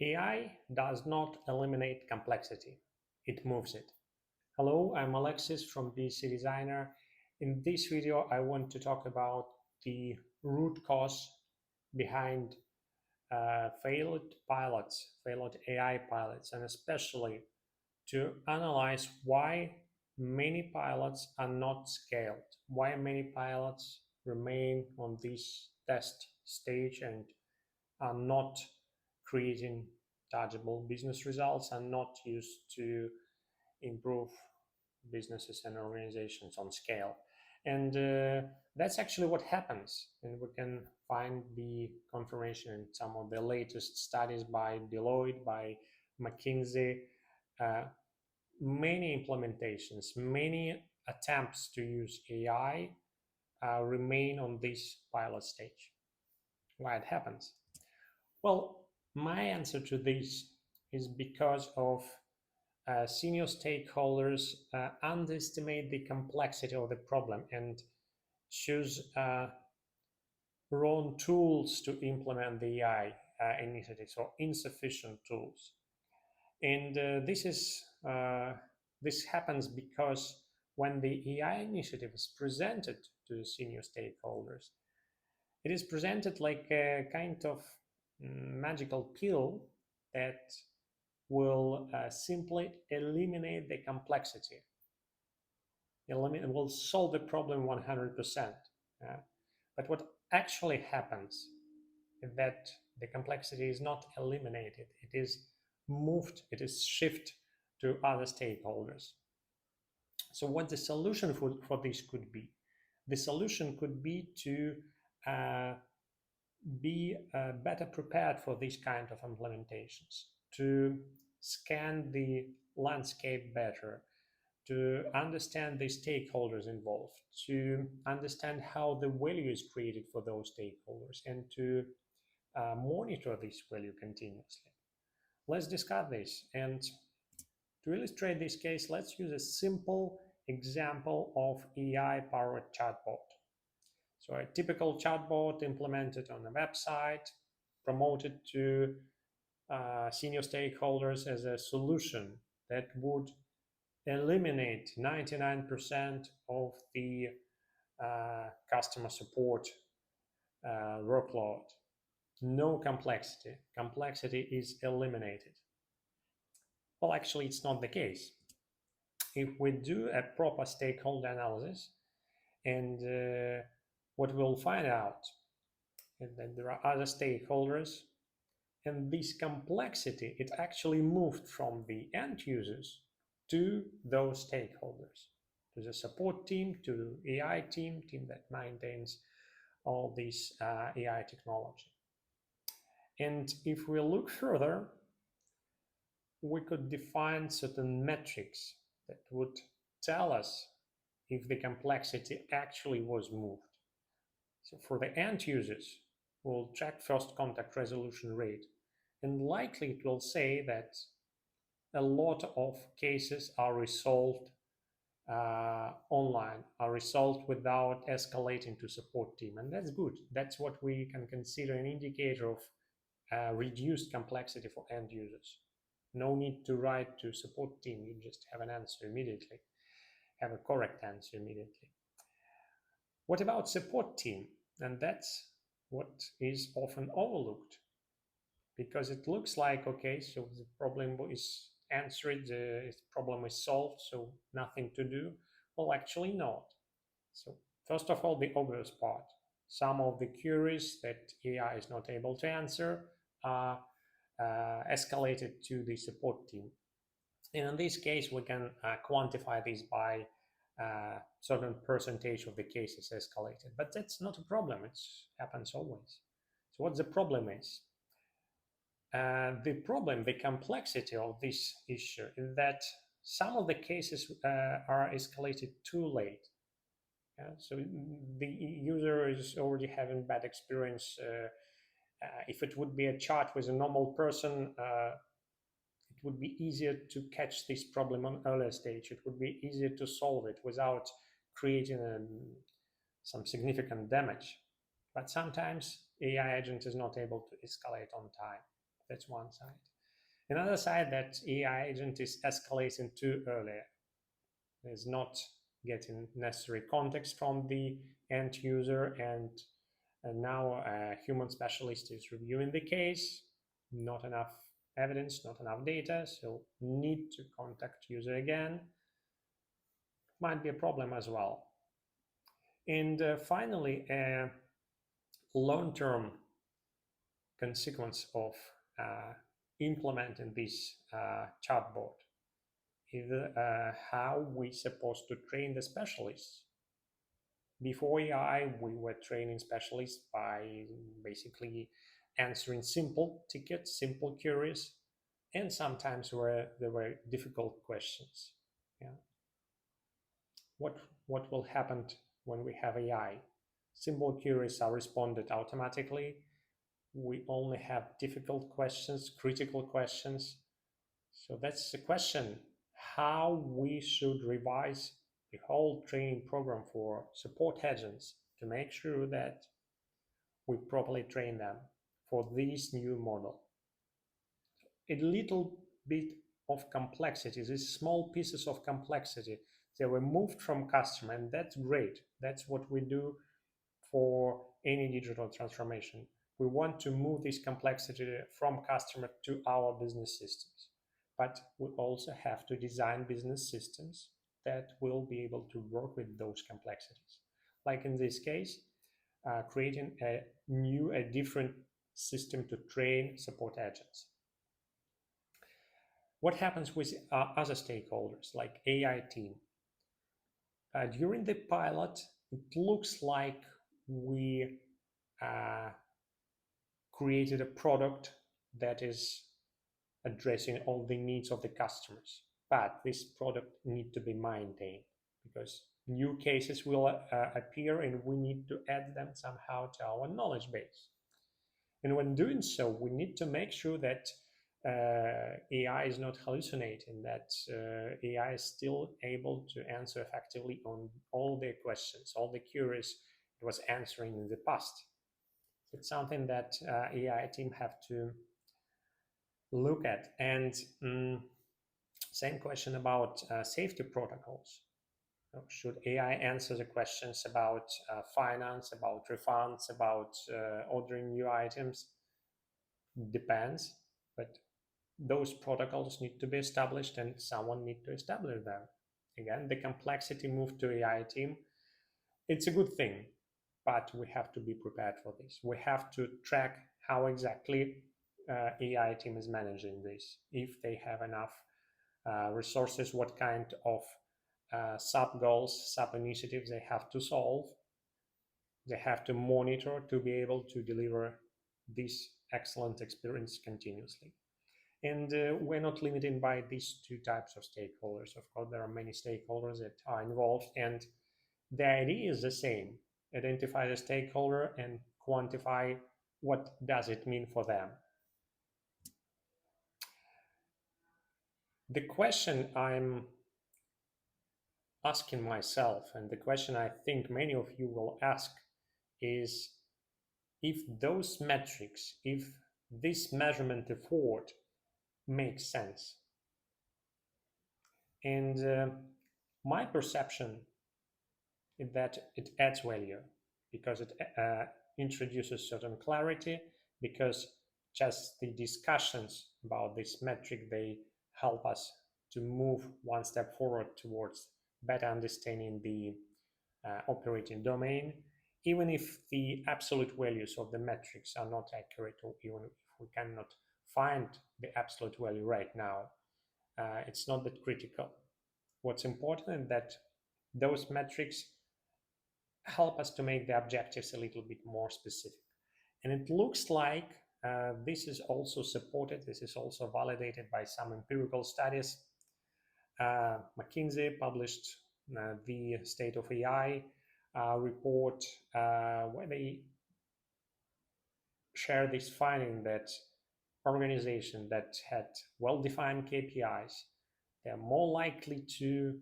AI does not eliminate complexity, it moves it. Hello, I'm Alexis from BC Designer. In this video, I want to talk about the root cause behind failed AI pilots, and especially to analyze why many pilots are not scaled, why many pilots remain on this test stage and are not creating tangible business results and not used to improve businesses and organizations on scale. And that's actually what happens. And we can find the confirmation in some of the latest studies by Deloitte, by McKinsey. Uh, Many implementations, many attempts to use AI remain on this pilot stage. Why it happens? Well, my answer to this is because of senior stakeholders underestimate the complexity of the problem and choose wrong tools to implement the AI initiatives or insufficient tools. And this happens because when the AI initiative is presented to the senior stakeholders, it is presented like a kind of magical pill that will simply eliminate the complexity. It will solve the problem 100%. But what actually happens is that the complexity is not eliminated. It is moved, it is shifted to other stakeholders. So what the solution for this could be? The solution could be to be better prepared for these kind of implementations, to scan the landscape better, to understand the stakeholders involved, to understand how the value is created for those stakeholders, and to monitor this value continuously. Let's discuss this. And to illustrate this case, let's use a simple example of AI-powered chatbot. So a typical chatbot implemented on a website, promoted to senior stakeholders as a solution that would eliminate 99% of the customer support workload. No complexity. Complexity is eliminated. Well, actually, it's not the case. If we do a proper stakeholder analysis, and what we'll find out is that there are other stakeholders, and this complexity, it actually moved from the end users to those stakeholders, to the support team, to the AI team that maintains all this AI technology. And if we look further, we could define certain metrics that would tell us if the complexity actually was moved. So for the end users, we'll check first contact resolution rate, and likely it will say that a lot of cases are resolved online, are resolved without escalating to support team, and that's good. That's what we can consider an indicator of reduced complexity for end users. No need to write to support team, you just have an answer immediately, have a correct answer immediately. What about support team? And that's what is often overlooked, because it looks like, okay, so the problem is answered, the problem is solved, so nothing to do. Well, actually not. So first of all, the obvious part. Some of the queries that AI is not able to answer are escalated to the support team. And in this case, we can quantify this by certain percentage of the cases escalated. But that's not a problem. It happens always. So what the problem is? The complexity of this issue is that some of the cases are escalated too late. So the user is already having bad experience. If it would be a chat with a normal person, it would be easier to catch this problem on earlier stage. It would be easier to solve it without creating some significant damage. But sometimes AI agent is not able to escalate on time. That's one side. Another side, that AI agent is escalating too early, is not getting necessary context from the end user, and now a human specialist is reviewing the case, not enough evidence, not enough data, so need to contact user again. Might be a problem as well. And finally, a long-term consequence of implementing this chatbot is how we supposed to train the specialists. Before AI, we were training specialists by basically answering simple tickets, simple queries, and sometimes where there were difficult questions. Yeah. What will happen when we have AI? Simple queries are responded automatically. We only have difficult questions, critical questions. So that's the question, how we should revise the whole training program for support agents to make sure that we properly train them for this new model. A little bit of complexity, these small pieces of complexity, they were moved from customer, and that's great. That's what we do for any digital transformation. We want to move this complexity from customer to our business systems. But we also have to design business systems that will be able to work with those complexities. Like in this case, creating a different system to train support agents. What happens with other stakeholders like AI team? During the pilot, it looks like we uh, created a product that is addressing all the needs of the customers. But this product needs to be maintained because new cases will appear and we need to add them somehow to our knowledge base. And when doing so, we need to make sure that AI is not hallucinating, that AI is still able to answer effectively on all the questions, all the queries it was answering in the past. It's something that AI team have to look at. And same question about safety protocols. Should AI answer the questions about finance, about refunds, about ordering new items? Depends, but those protocols need to be established and someone need to establish them. Again, the complexity moved to AI team. It's a good thing, but we have to be prepared for this. We have to track how exactly AI team is managing this. If they have enough resources, what kind of sub goals, sub initiatives they have to solve. They have to monitor to be able to deliver this excellent experience continuously. And we're not limited by these two types of stakeholders. Of course, there are many stakeholders that are involved, and the idea is the same. Identify the stakeholder and quantify what does it mean for them. The question I'm asking myself, and the question I think many of you will ask, is if those metrics, if this measurement effort makes sense. And my perception is that it adds value because it introduces certain clarity, because just the discussions about this metric, they help us to move one step forward towards better understanding the operating domain, even if the absolute values of the metrics are not accurate, or even if we cannot find the absolute value right now. It's not that critical. What's important is that those metrics help us to make the objectives a little bit more specific. And it looks like this is also supported, this is also validated by some empirical studies. McKinsey published the State of AI report where they share this finding that organizations that had well-defined KPIs, they're more likely to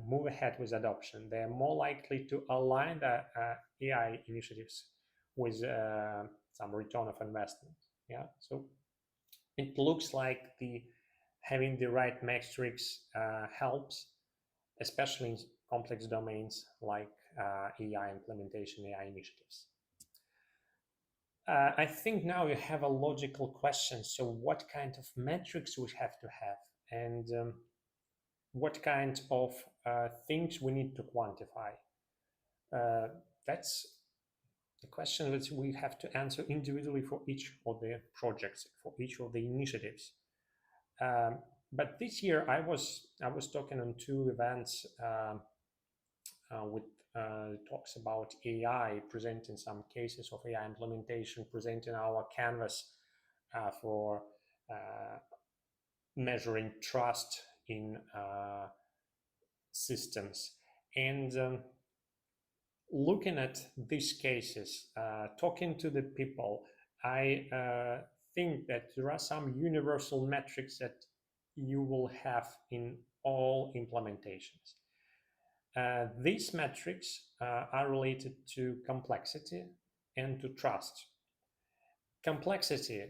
move ahead with adoption. They're more likely to align the AI initiatives with some return of investment. Yeah, so It looks like having the right metrics helps, especially in complex domains like AI implementation, AI initiatives. I think now you have a logical question. So, what kind of metrics we have to have, and what kind of things we need to quantify? Uh, that's the question that we have to answer individually for each of the projects, for each of the initiatives. But this year, I was talking on two events with talks about AI, presenting some cases of AI implementation, presenting our canvas for uh, measuring trust in systems. And looking at these cases, talking to the people, I think that there are some universal metrics that you will have in all implementations. These metrics are related to complexity and to trust. Complexity,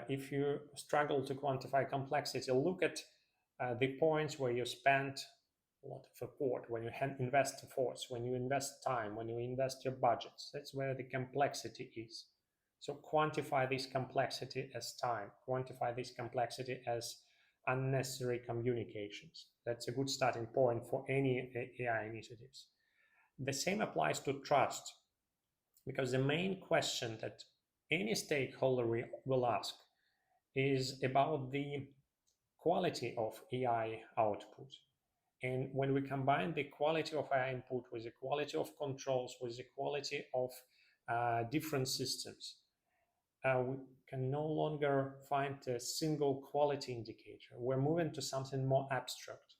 if you struggle to quantify complexity, look at the points where you spend a lot of effort, when you invest efforts, when you invest time, when you invest your budgets. That's where the complexity is. So quantify this complexity as time, quantify this complexity as unnecessary communications. That's a good starting point for any AI initiatives. The same applies to trust, because the main question that any stakeholder will ask is about the quality of AI output. And when we combine the quality of AI input with the quality of controls, with the quality of different systems, we can no longer find a single quality indicator. We're moving to something more abstract.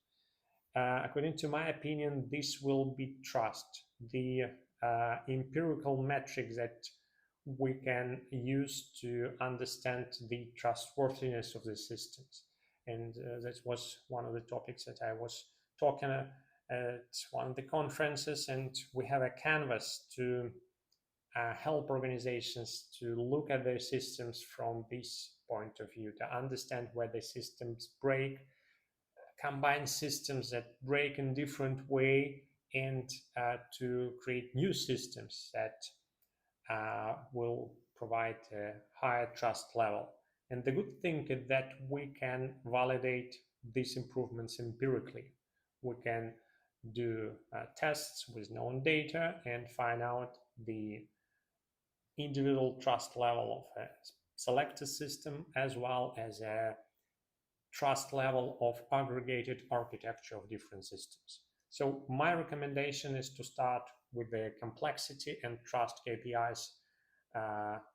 According to my opinion, this will be trust, the empirical metric that we can use to understand the trustworthiness of the systems. And that was one of the topics that I was talking at one of the conferences. And we have a canvas to help organizations to look at their systems from this point of view, to understand where the systems break, combine systems that break in different way, and to create new systems that will provide a higher trust level. And the good thing is that we can validate these improvements empirically. We can do tests with known data and find out the individual trust level of a selected system, as well as a trust level of aggregated architecture of different systems. So my recommendation is to start with the complexity and trust KPIs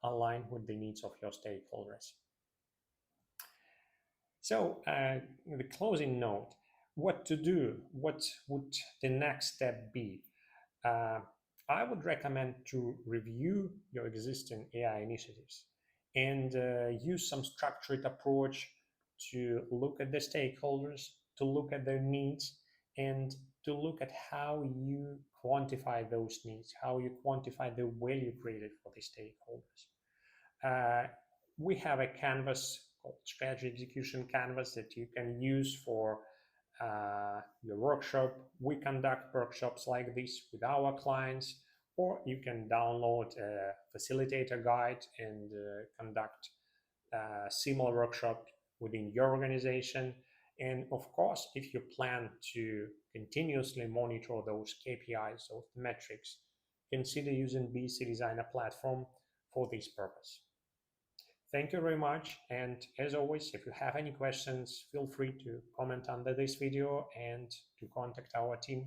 aligned with the needs of your stakeholders. So the closing note, what to do? What would the next step be? I would recommend to review your existing AI initiatives and use some structured approach to look at the stakeholders, to look at their needs, and to look at how you quantify those needs, how you quantify the value created for the stakeholders. We have a canvas called strategy execution canvas that you can use for your workshop. We conduct workshops like this with our clients, or you can download a facilitator guide and conduct a similar workshop within your organization. And of course, if you plan to continuously monitor those KPIs, those metrics, consider using BC Designer platform for this purpose. Thank you very much. And as always, if you have any questions, feel free to comment under this video and to contact our team.